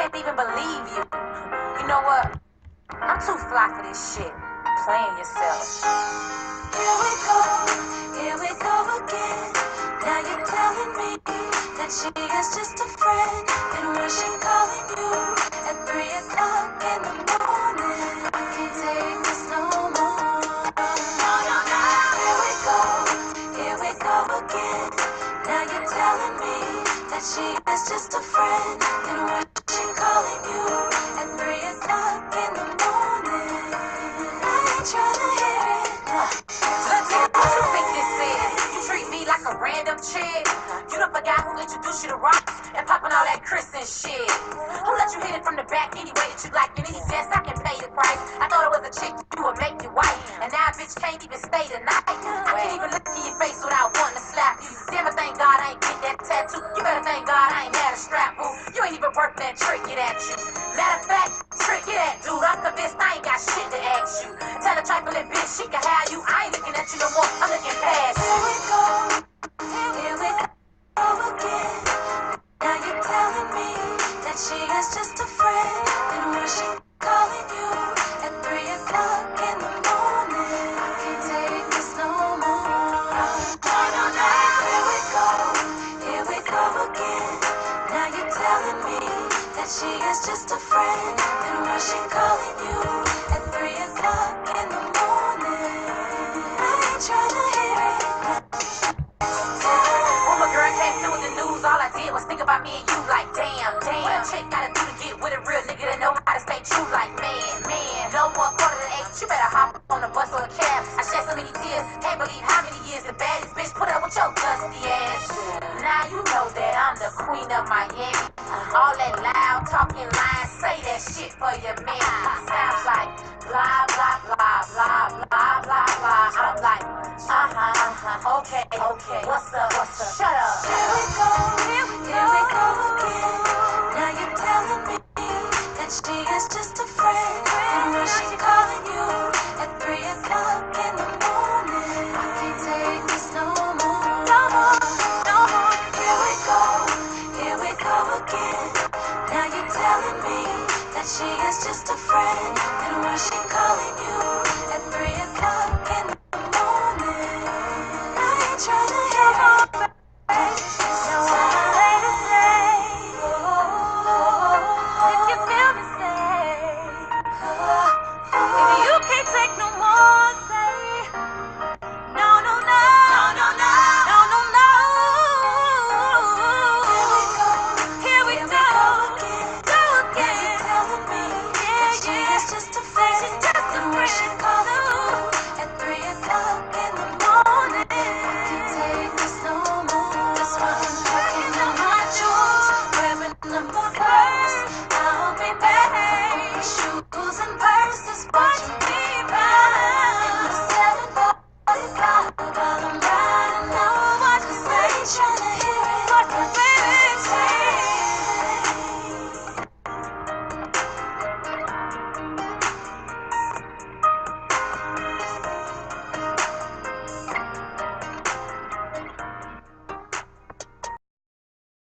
can't even believe you. You know what? I'm too fly for this shit. Playing yourself. Here we go again. Now you're telling me that she is just a friend, and wishing calling you at 3 o'clock in the morning. I can't take this no more. No, no, no. Here we go again. Now you're telling me that she is just a friend, and wishing calling you at 3 o'clock in the morning. I ain't trying to hear it. Let's hear what you think this is. You treat me like a random chick. You done forgot who introduced you to rocks and popping all that Chris and shit. Who let you hit it from the back any way that you like? And any dance I can pay the price. I thought it was a chick you would make you white, and now a bitch can't even stay the night. I can't even look in your face without wanting to slap you. Damn, I thank God I ain't get that tattoo. You better thank God I ain't had a strap, boo. You ain't even worth that trick it at you. Matter of fact, trick it at dude. I'm convinced I ain't got shit to ask you. Tell a trifling bitch she can have you. I ain't looking at you no more. I'm looking past you. Here we go again. Now you're telling me that she is just a friend, and wishing calling you at 3 o'clock in the morning. I can't take this no more. No, no, no. Here we go again. Now you're telling me that she is just a friend, and wishing calling you at 3 o'clock in the morning. I ain't trying to hear it. When my girl came through with the news, all I did was think about me and you like, damn, damn. What a chick gotta do to get with a real nigga that know how to stay true like, man. No more quarter to 8, you better hop on a bus or a cab. I shed so many tears, can't believe how many years the baddest bitch put up with your dusty ass. Now you know that I'm the queen of Miami. All that loud talking lines, say that shit for your man. Sounds like blah, blah, blah, blah, blah, blah, blah. I'm like, okay, what's up, shut up. Here we go again. Now you're telling me that she is just a friend, and wishing calling you at 3 o'clock in the morning. I can't take this no more. No more. Here we go again. Now you're telling me that she is just a friend, and wishing calling you